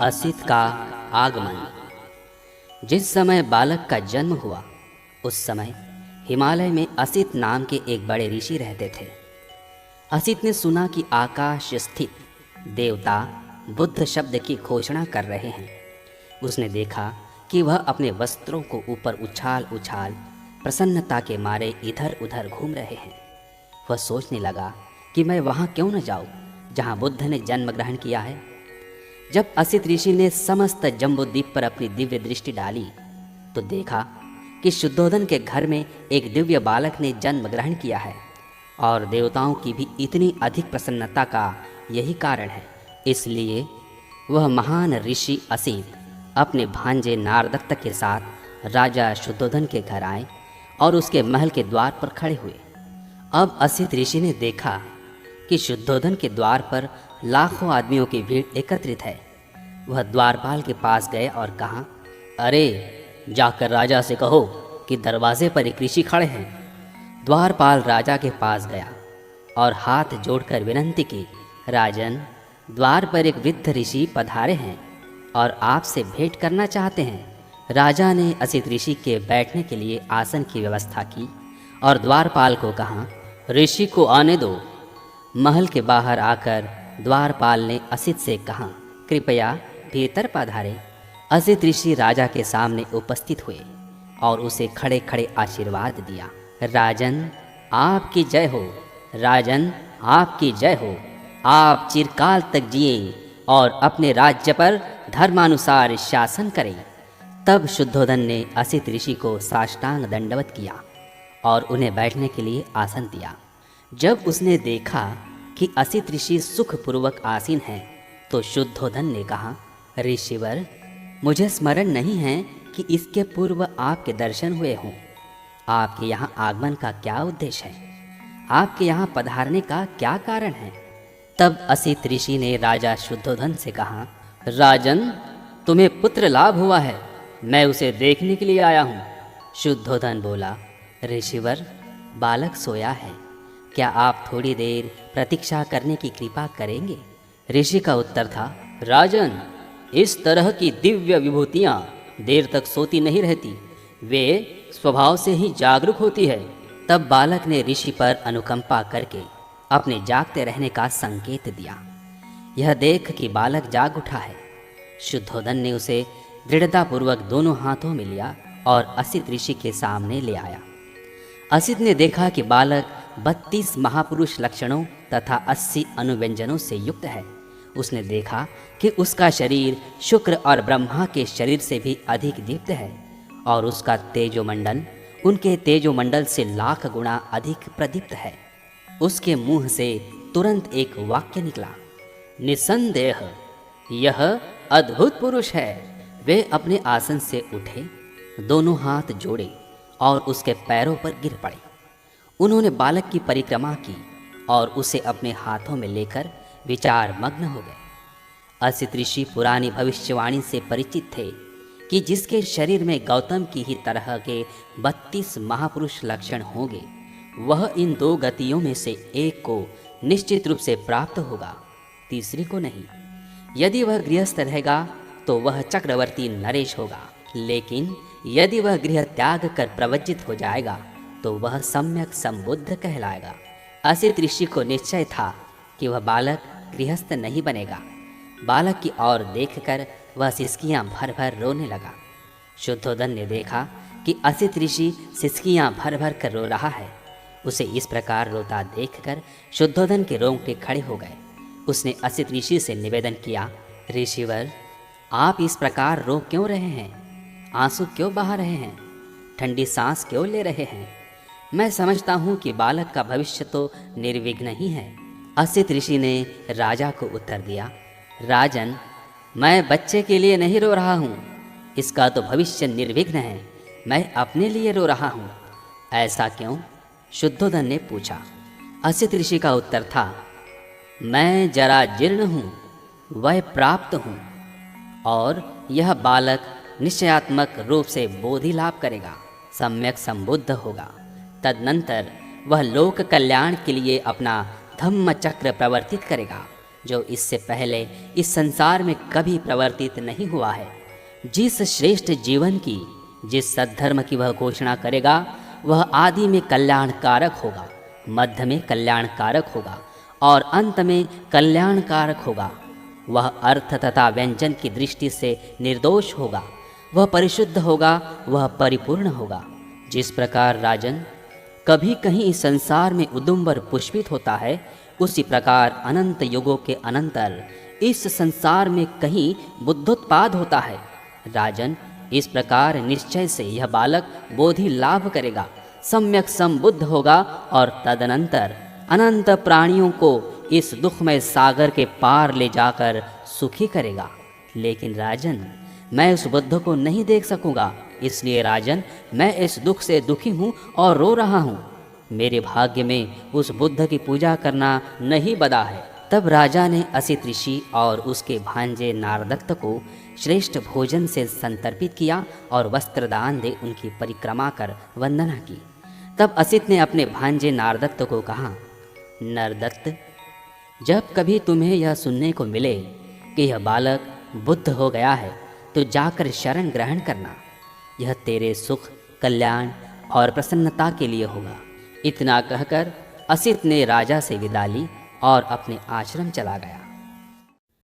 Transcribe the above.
असित का आगमन। जिस समय बालक का जन्म हुआ उस समय हिमालय में असित नाम के एक बड़े ऋषि रहते थे। असित ने सुना कि आकाश स्थित देवता बुद्ध शब्द की घोषणा कर रहे हैं। उसने देखा कि वह अपने वस्त्रों को ऊपर उछाल उछाल प्रसन्नता के मारे इधर उधर घूम रहे हैं। वह सोचने लगा कि मैं वहाँ क्यों न जाऊँ जहाँ बुद्ध ने जन्म ग्रहण किया है। जब असित ऋषि ने समस्त जम्बूद्वीप पर अपनी दिव्य दृष्टि डाली तो देखा कि शुद्धोधन के घर में एक दिव्य बालक ने जन्म ग्रहण किया है और देवताओं की भी इतनी अधिक प्रसन्नता का यही कारण है। इसलिए वह महान ऋषि असित अपने भांजे नारदत्त के साथ राजा शुद्धोधन के घर आए और उसके महल के द्वार पर खड़े हुए। अब असित ऋषि ने देखा कि शुद्धोधन के द्वार पर लाखों आदमियों की भीड़ एकत्रित है। वह द्वारपाल के पास गए और कहा, अरे जाकर राजा से कहो कि दरवाजे पर एक ऋषि खड़े हैं। द्वारपाल राजा के पास गया और हाथ जोड़कर विनती की, राजन, द्वार पर एक वृद्ध ऋषि पधारे हैं और आपसे भेंट करना चाहते हैं। राजा ने असित ऋषि के बैठने के लिए आसन की व्यवस्था की और द्वारपाल को कहा, ऋषि को आने दो। महल के बाहर आकर द्वारपाल ने असित से कहा, कृपया भीतर पधारे। असित ऋषि राजा के सामने उपस्थित हुए और उसे खड़े खड़े आशीर्वाद दिया। राजन, आपकी जय हो। राजन, आपकी जय हो। आप चिरकाल तक जिए और अपने राज्य पर धर्मानुसार शासन करें। तब शुद्धोधन ने असित ऋषि को साष्टांग दंडवत किया और उन्हें बैठने के लिए आसन दिया। जब उसने देखा कि असित ऋषि सुखपूर्वक आसीन हैं तो शुद्धोधन ने कहा, ऋषिवर, मुझे स्मरण नहीं है कि इसके पूर्व आपके दर्शन हुए हों। आपके यहाँ आगमन का क्या उद्देश्य है? आपके यहाँ पधारने का क्या कारण है? तब असित ऋषि ने राजा शुद्धोधन से कहा, राजन, तुम्हें पुत्र लाभ हुआ है, मैं उसे देखने के लिए आया हूँ। शुद्धोधन बोला, ऋषिवर, बालक सोया है, क्या आप थोड़ी देर प्रतीक्षा करने की कृपा करेंगे? ऋषि का उत्तर था, राजन, इस तरह की दिव्य विभूतियाँ देर तक सोती नहीं रहती, वे स्वभाव से ही जागरूक होती है। तब बालक ने ऋषि पर अनुकंपा करके अपने जागते रहने का संकेत दिया। यह देख कि बालक जाग उठा है, शुद्धोधन ने उसे दृढ़तापूर्वक दोनों हाथों में लिया और असित ऋषि के सामने ले आया। असित ने देखा कि बालक 32 महापुरुष लक्षणों तथा 80 अनुव्यंजनों से युक्त है। उसने देखा कि उसका शरीर शुक्र और ब्रह्मा के शरीर से भी अधिक दीप्त है और उसका तेजोमंडल उनके तेजोमंडल से लाख गुना अधिक प्रदीप्त है। उसके मुंह से तुरंत एक वाक्य निकला, निसंदेह यह अद्भुत पुरुष है। वे अपने आसन से उठे, दोनों हाथ जोड़े और उसके पैरों पर गिर पड़े। उन्होंने बालक की परिक्रमा की और उसे अपने हाथों में लेकर विचार मग्न हो गए। असित ऋषि पुरानी भविष्यवाणी से परिचित थे कि जिसके शरीर में गौतम की ही तरह के 32 महापुरुष लक्षण होंगे, वह इन 2 गतियों में से एक को निश्चित रूप से प्राप्त होगा, तीसरी को नहीं। यदि वह गृहस्थ रहेगा तो वह चक्रवर्ती नरेश होगा, लेकिन यदि वह गृह त्याग कर प्रवज्जित हो जाएगा तो वह सम्यक संबुद्ध कहलाएगा। असित ऋषि को निश्चय था कि वह बालक गृहस्थ नहीं बनेगा। बालक की ओर देखकर वह सिसकियां भर भर रोने लगा। शुद्धोधन ने देखा कि असित ऋषि सिसकियां भर भर कर रो रहा है। उसे इस प्रकार रोता देखकर शुद्धोधन के रोंगटे खड़े हो गए। उसने असित ऋषि से निवेदन किया, ऋषिवर, आप इस प्रकार रो क्यों रहे हैं? आंसू क्यों बहा रहे हैं? ठंडी सांस क्यों ले रहे हैं? मैं समझता हूँ कि बालक का भविष्य तो निर्विघ्न ही है। असित ऋषि ने राजा को उत्तर दिया, राजन, मैं बच्चे के लिए नहीं रो रहा हूँ, इसका तो भविष्य निर्विघ्न है। मैं अपने लिए रो रहा हूँ। ऐसा क्यों? शुद्धोधन ने पूछा। असित ऋषि का उत्तर था, मैं जरा जीर्ण हूँ, वय प्राप्त हूँ और यह बालक निश्चयात्मक रूप से बोधि लाभ करेगा, सम्यक संबुद्ध होगा। तदनंतर वह लोक कल्याण के लिए अपना धम्म चक्र प्रवर्तित करेगा। जो इससे पहले इस संसार में कभी प्रवर्तित नहीं हुआ है। जिस श्रेष्ठ जीवन की, जिस सद्धर्म की वह घोषणा करेगा, वह आदि में कल्याणकारक होगा, मध्य में कल्याणकारक होगा और अंत में कल्याणकारक होगा। वह अर्थ तथा व्यंजन की दृष्टि से निर्दोष होगा, वह परिशुद्ध होगा, वह परिपूर्ण होगा। जिस प्रकार राजन कभी कहीं इस संसार में उदुम्बर पुष्पित होता है, उसी प्रकार अनंत युगों के अनंतर इस संसार में कहीं बुद्धोत्पाद होता है। राजन, इस प्रकार निश्चय से यह बालक बोधि लाभ करेगा, सम्यक संबुद्ध होगा और तदनंतर अनंत प्राणियों को इस दुखमय सागर के पार ले जाकर सुखी करेगा। लेकिन राजन, मैं उस बुद्ध को नहीं देख सकूंगा, इसलिए राजन मैं इस दुख से दुखी हूँ और रो रहा हूँ। मेरे भाग्य में उस बुद्ध की पूजा करना नहीं बदा है। तब राजा ने असित ऋषि और उसके भांजे नारदत्त को श्रेष्ठ भोजन से संतर्पित किया और वस्त्रदान दे उनकी परिक्रमा कर वंदना की। तब असित ने अपने भांजे नारदत्त को कहा, नरदत्त, जब कभी तुम्हें यह सुनने को मिले कि यह बालक बुद्ध हो गया है, तो जाकर शरण ग्रहण करना। यह तेरे सुख, कल्याण और प्रसन्नता के लिए होगा। इतना कहकर असित ने राजा से विदा ली और अपने आश्रम चला गया।